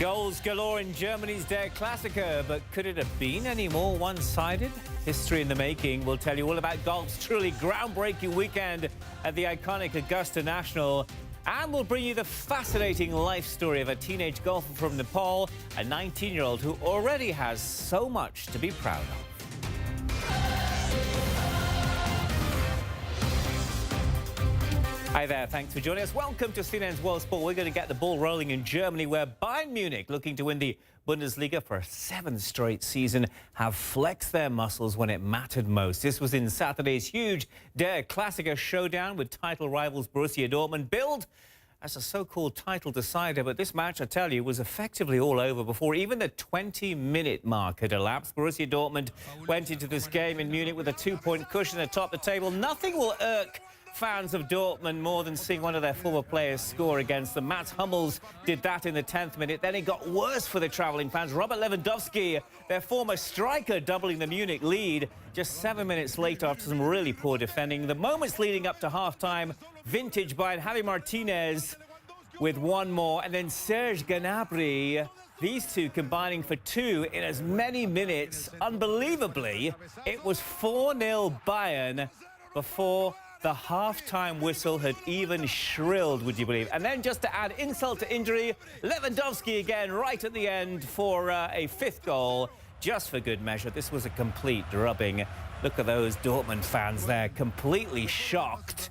Goals galore in Germany's Der Klassiker, but could it have been any more one-sided? History in the making. We'll tell you all about golf's truly groundbreaking weekend at the iconic Augusta National. And we'll bring you the fascinating life story of a teenage golfer from Nepal, a 19-year-old who already has so much to be proud of. Hi there, thanks for joining us. Welcome to CNN's World Sport. We're going to get the ball rolling in Germany, where Bayern Munich, looking to win the Bundesliga for a 7th straight season, have flexed their muscles when it mattered most. This was in Saturday's huge Der Klassiker showdown with title rivals Borussia Dortmund, billed as a so-called title decider. But this match, I tell you, was effectively all over before even the 20-minute mark had elapsed. Borussia Dortmund went into this game in Munich with a 2-point cushion atop the table. Nothing will irk fans of Dortmund more than seeing one of their former players score against them. Mats Hummels did that in the 10th minute. Then it got worse for the travelling fans. Robert Lewandowski, their former striker, doubling the Munich lead just 7 minutes later after some really poor defending. The moments leading up to half-time, vintage by Javi Martinez with one more, and then Serge Gnabry. These two combining for two in as many minutes. Unbelievably, it was 4-0 Bayern before the half-time whistle had even shrilled, would you believe? And then, just to add insult to injury, Lewandowski again right at the end for a 5th goal, just for good measure. This was a complete drubbing. Look at those Dortmund fans there, completely shocked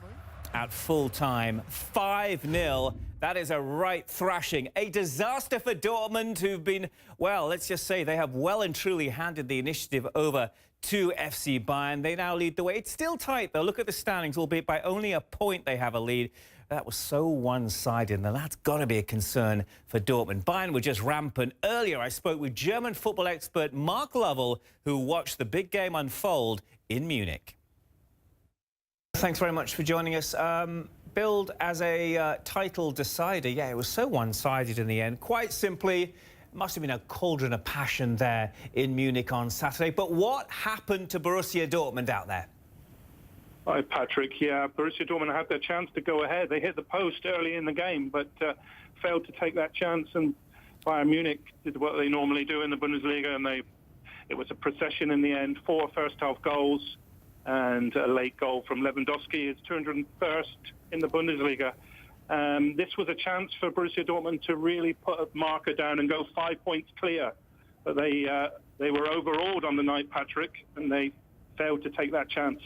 at full time. 5-0. That is a right thrashing. A disaster for Dortmund, who've been, well, let's just say they have well and truly handed the initiative over to FC Bayern. They now lead the way. It's still tight, though. Look at the standings, albeit by only a point they have a lead. That was so one-sided, and that's got to be a concern for Dortmund. Bayern were just rampant. Earlier, I spoke with German football expert Mark Lovell, who watched the big game unfold in Munich. Thanks very much for joining us. Billed as a title decider, yeah, it was so one-sided in the end. Quite simply, must have been a cauldron of passion there in Munich on Saturday. But what happened to Borussia Dortmund out there? Hi, Patrick. Yeah, Borussia Dortmund had their chance to go ahead. They hit the post early in the game, but failed to take that chance. And Bayern Munich did what they normally do in the Bundesliga, and it was a procession in the end. 4 first-half goals and a late goal from Lewandowski, his 201st in the Bundesliga. This was a chance for Borussia Dortmund to really put a marker down and go 5 points clear. But they were overawed on the night, Patrick, and they failed to take that chance.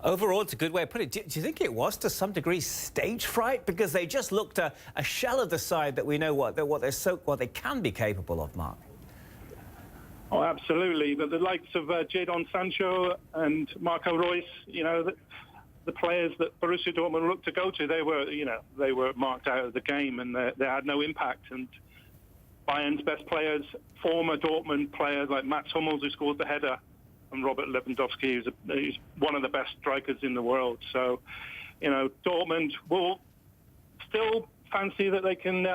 Overall, it's a good way of putting it. Do you think it was, to some degree, stage fright? Because they just looked a shell of the side that we know what they can be capable of, Mark. Oh, absolutely. But the likes of Jadon Sancho and Marco Reus, you know, the players that Borussia Dortmund looked to go to, they were marked out of the game, and they had no impact. And Bayern's best players, former Dortmund players like Mats Hummels, who scored the header, and Robert Lewandowski, who's one of the best strikers in the world. So, you know, Dortmund will still fancy that they can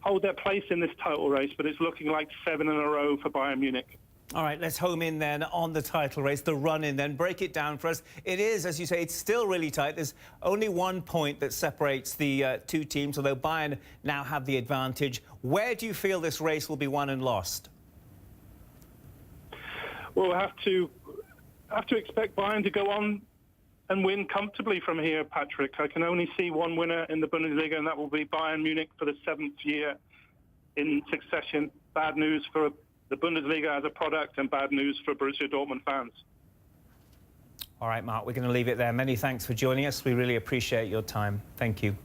hold their place in this title race, but it's looking like 7 in a row for Bayern Munich. All right, let's home in then on the title race, the run-in then. Break it down for us. It is, as you say, it's still really tight. There's only 1 point that separates the two teams, although Bayern now have the advantage. Where do you feel this race will be won and lost? Well, we'll have to expect Bayern to go on and win comfortably from here, Patrick. I can only see one winner in the Bundesliga, and that will be Bayern Munich for the 7th year in succession. Bad news for the Bundesliga as a product, and bad news for Borussia Dortmund fans. All right, Mark, we're going to leave it there. Many thanks for joining us. We really appreciate your time. Thank you.